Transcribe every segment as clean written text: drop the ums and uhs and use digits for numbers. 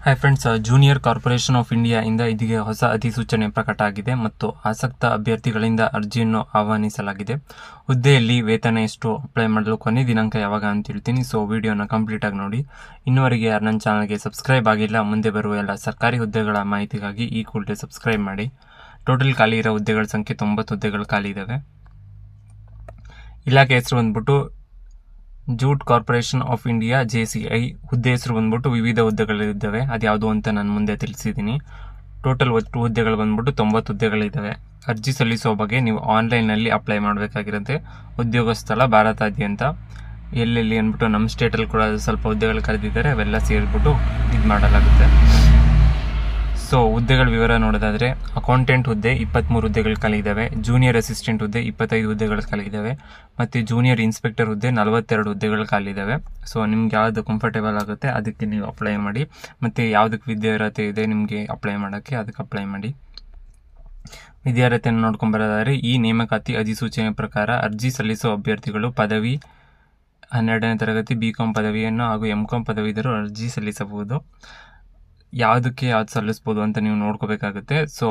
Hi friends, junior corporation of India ಇಂದ ಇದೀಗ ಹೊಸ ಅಧಿಸೂಚನೆ ಪ್ರಕಟ ಆಗಿದೆ ಮತ್ತು ಆಸಕ್ತ ಅಭ್ಯರ್ಥಿಗಳಿಂದ ಅರ್ಜಿಯನ್ನು ಆಹ್ವಾನಿಸಲಾಗಿದೆ. ಹುದ್ದೆಯಲ್ಲಿ ವೇತನ ಎಷ್ಟು, ಅಪ್ಲೈ ಮಾಡಲು ಕೊನೆ ದಿನಾಂಕ ಯಾವಾಗ ಅಂತ ಹೇಳ್ತೀನಿ. ಸೊ ವಿಡಿಯೋನ ಕಂಪ್ಲೀಟ್ ಆಗಿ ನೋಡಿ. ಇನ್ನುವರೆಗೆ ಯಾರು ನನ್ನ ಚಾನಲ್ಗೆ ಸಬ್ಸ್ಕ್ರೈಬ್ ಆಗಿಲ್ಲ, ಮುಂದೆ ಬರುವ ಎಲ್ಲ ಸರ್ಕಾರಿ ಹುದ್ದೆಗಳ ಮಾಹಿತಿಗಾಗಿ ಈ ಕೂಡಲೇ ಸಬ್ಸ್ಕ್ರೈಬ್ ಮಾಡಿ. ಟೋಟಲ್ ಖಾಲಿ ಇರೋ ಹುದ್ದೆಗಳ ಸಂಖ್ಯೆ 90 ಹುದ್ದೆಗಳು ಖಾಲಿ ಇದ್ದಾವೆ. ಇಲಾಖೆ ಹೆಸರು ಬಂದ್ಬಿಟ್ಟು jute corporation of India JCI. ಹುದ್ದೆ ಹೆಸರು ಬಂದ್ಬಿಟ್ಟು ವಿವಿಧ ಹುದ್ದೆಗಳಿದ್ದಾವೆ. ಅದು ಯಾವುದು ಅಂತ ನಾನು ಮುಂದೆ ತಿಳಿಸಿದ್ದೀನಿ. ಟೋಟಲ್ ಒಟ್ಟು ಹುದ್ದೆಗಳು ಬಂದ್ಬಿಟ್ಟು 90 ಹುದ್ದೆಗಳಿದ್ದಾವೆ. ಅರ್ಜಿ ಸಲ್ಲಿಸುವ ಬಗ್ಗೆ ನೀವು ಆನ್ಲೈನಲ್ಲಿ ಅಪ್ಲೈ ಮಾಡಬೇಕಾಗಿರುತ್ತೆ. ಉದ್ಯೋಗ ಸ್ಥಳ ಭಾರತಾದ್ಯಂತ ಎಲ್ಲೆಲ್ಲಿ ಅಂದ್ಬಿಟ್ಟು ನಮ್ಮ ಸ್ಟೇಟಲ್ಲಿ ಕೂಡ ಸ್ವಲ್ಪ ಹುದ್ದೆಗಳು ಕರೆದಿದ್ದಾರೆ, ಅವೆಲ್ಲ ಸೇರಿಬಿಟ್ಟು ಇದು ಮಾಡಲಾಗುತ್ತೆ. ಸೊ ಹುದ್ದೆಗಳ ವಿವರ ನೋಡೋದಾದರೆ, ಅಕೌಂಟೆಂಟ್ ಹುದ್ದೆ 23 ಹುದ್ದೆಗಳು ಖಾಲಿ ಇದ್ದಾವೆ. ಜೂನಿಯರ್ ಅಸಿಸ್ಟೆಂಟ್ ಹುದ್ದೆ 25 ಹುದ್ದೆಗಳು ಖಾಲಿ ಇದ್ದಾವೆ. ಮತ್ತು ಜೂನಿಯರ್ ಇನ್ಸ್ಪೆಕ್ಟರ್ ಹುದ್ದೆ 42 ಹುದ್ದೆಗಳು ಖಾಲಿ ಇದ್ದಾವೆ. ಸೊ ನಿಮ್ಗೆ ಯಾವುದು ಕಂಫರ್ಟೇಬಲ್ ಆಗುತ್ತೆ ಅದಕ್ಕೆ ನೀವು ಅಪ್ಲೈ ಮಾಡಿ. ಮತ್ತು ಯಾವುದಕ್ಕೆ ವಿದ್ಯಾರ್ಹತೆ ಇದೆ ನಿಮಗೆ ಅಪ್ಲೈ ಮಾಡೋಕ್ಕೆ, ಅದಕ್ಕೆ ಅಪ್ಲೈ ಮಾಡಿ. ವಿದ್ಯಾರ್ಹತೆಯನ್ನು ನೋಡ್ಕೊಂಬರೋದಾದರೆ, ಈ ನೇಮಕಾತಿ ಅಧಿಸೂಚನೆ ಪ್ರಕಾರ ಅರ್ಜಿ ಸಲ್ಲಿಸುವ ಅಭ್ಯರ್ಥಿಗಳು ಪದವಿ 12ನೇ ತರಗತಿ BCom ಪದವಿಯನ್ನು ಹಾಗೂ MCom ಪದವೀಧರು ಅರ್ಜಿ ಸಲ್ಲಿಸಬಹುದು. ಯಾವುದಕ್ಕೆ ಯಾವ್ದು ಸಲ್ಲಿಸ್ಬೋದು ಅಂತ ನೀವು ನೋಡ್ಕೋಬೇಕಾಗುತ್ತೆ. ಸೊ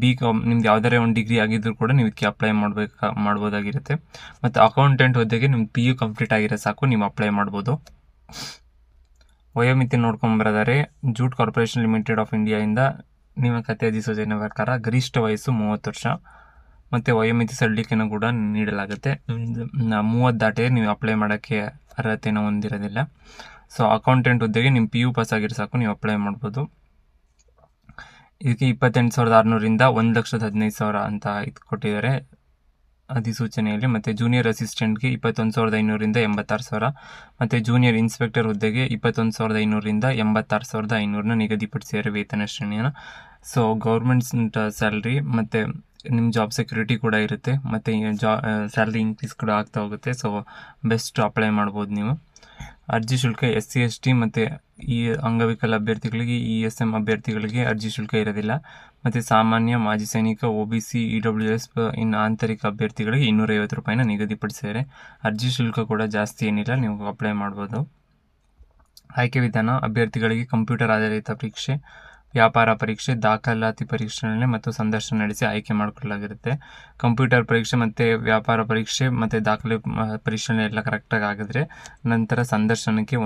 BCom ನಿಮ್ದು ಯಾವುದಾರೇ ಒಂದು ಡಿಗ್ರಿ ಆಗಿದ್ದರೂ ಕೂಡ ನೀವು ಇದಕ್ಕೆ ಅಪ್ಲೈ ಮಾಡ್ಬೋದಾಗಿರುತ್ತೆ. ಮತ್ತು ಅಕೌಂಟೆಂಟ್ ಹುದ್ದೆಗೆ ನಿಮ್ಗೆ PU ಕಂಪ್ಲೀಟ್ ಆಗಿರೋ ಸಾಕು, ನೀವು ಅಪ್ಲೈ ಮಾಡ್ಬೋದು. ವಯೋಮಿತಿ ನೋಡ್ಕೊಂಬರೋದಾದ್ರೆ, ಜೂಟ್ ಕಾರ್ಪೊರೇಷನ್ ಲಿಮಿಟೆಡ್ ಆಫ್ ಇಂಡಿಯಾದಿಂದ ನೇಮಕಾತಿ ಅಧಿಸೂಚನೆ ಪ್ರಕಾರ ಗರಿಷ್ಠ ವಯಸ್ಸು 30 ವರ್ಷ. ಮತ್ತು ವಯೋಮಿತಿ ಸಡಿಲಿಕೆಯನ್ನು ಕೂಡ ನೀಡಲಾಗುತ್ತೆ. 30 ದಾಟಿಗೆ ನೀವು ಅಪ್ಲೈ ಮಾಡೋಕ್ಕೆ ಅರ್ಹತೆಯನ್ನು ಹೊಂದಿರೋದಿಲ್ಲ. ಸೊ ಅಕೌಂಟೆಂಟ್ ಹುದ್ದೆಗೆ ನಿಮ್ಮ PU ಪಾಸ್ ಆಗಿರೋ ಸಾಕು, ನೀವು ಅಪ್ಲೈ ಮಾಡ್ಬೋದು. ಇದಕ್ಕೆ 28,600ರಿಂದ 1,15,000 ಅಂತ ಇದು ಕೊಟ್ಟಿದ್ದಾರೆ ಅಧಿಸೂಚನೆಯಲ್ಲಿ. ಮತ್ತು ಜೂನಿಯರ್ ಅಸಿಸ್ಟೆಂಟ್ಗೆ 21,500ರಿಂದ 86,000. ಮತ್ತು ಜೂನಿಯರ್ ಇನ್ಸ್ಪೆಕ್ಟರ್ ಹುದ್ದೆಗೆ 21,500ರಿಂದ 86,500 ನಿಗದಿಪಡಿಸಿದ್ದಾರೆ ವೇತನ ಶ್ರೇಣಿಯನ್ನು. ಸೊ ಗೌರ್ಮೆಂಟ್ ಸ್ಯಾಲ್ರಿ ಮತ್ತು ನಿಮ್ಮ ಜಾಬ್ ಸೆಕ್ಯೂರಿಟಿ ಕೂಡ ಇರುತ್ತೆ. ಮತ್ತು ಸ್ಯಾಲ್ರಿ ಇನ್ಕ್ರೀಸ್ ಕೂಡ ಆಗ್ತಾ ಹೋಗುತ್ತೆ. ಸೊ ಬೆಸ್ಟ್ ಅಪ್ಲೈ ಮಾಡ್ಬೋದು ನೀವು. ಅರ್ಜಿ ಶುಲ್ಕ SC ST ಮತ್ತು ಈ ಅಂಗವಿಕಲ ಅಭ್ಯರ್ಥಿಗಳಿಗೆ, ESM ಅಭ್ಯರ್ಥಿಗಳಿಗೆ ಅರ್ಜಿ ಶುಲ್ಕ ಇರೋದಿಲ್ಲ. ಮತ್ತು ಸಾಮಾನ್ಯ, ಮಾಜಿ ಸೈನಿಕ, OBC, EWS ಇನ್ನು ಆಂತರಿಕ ಅಭ್ಯರ್ಥಿಗಳಿಗೆ 250 ರೂಪಾಯಿನ ನಿಗದಿಪಡಿಸಿದ್ದಾರೆ. ಅರ್ಜಿ ಶುಲ್ಕ ಕೂಡ ಜಾಸ್ತಿ ಏನಿಲ್ಲ, ನೀವು ಅಪ್ಲೈ ಮಾಡ್ಬೋದು. ಆಯ್ಕೆ ವಿಧಾನ: ಅಭ್ಯರ್ಥಿಗಳಿಗೆ ಕಂಪ್ಯೂಟರ್ ಆಧಾರಿತ ಪರೀಕ್ಷೆ, ವ್ಯಾಪಾರ ಪರೀಕ್ಷೆ, ದಾಖಲಾತಿ ಪರಿಶೀಲನೆ ಮತ್ತು ಸಂದರ್ಶನ ನಡೆಸಿ ಆಯ್ಕೆ ಮಾಡಿಕೊಳ್ಳಲಾಗಿರುತ್ತೆ. ಕಂಪ್ಯೂಟರ್ ಪರೀಕ್ಷೆ ಮತ್ತು ವ್ಯಾಪಾರ ಪರೀಕ್ಷೆ ಮತ್ತು ದಾಖಲೆ ಪರಿಶೀಲನೆ ಎಲ್ಲ ಕರೆಕ್ಟಾಗಿ ಆಗಿದ್ರೆ ನಂತರ ಸಂದರ್ಶನಕ್ಕೆ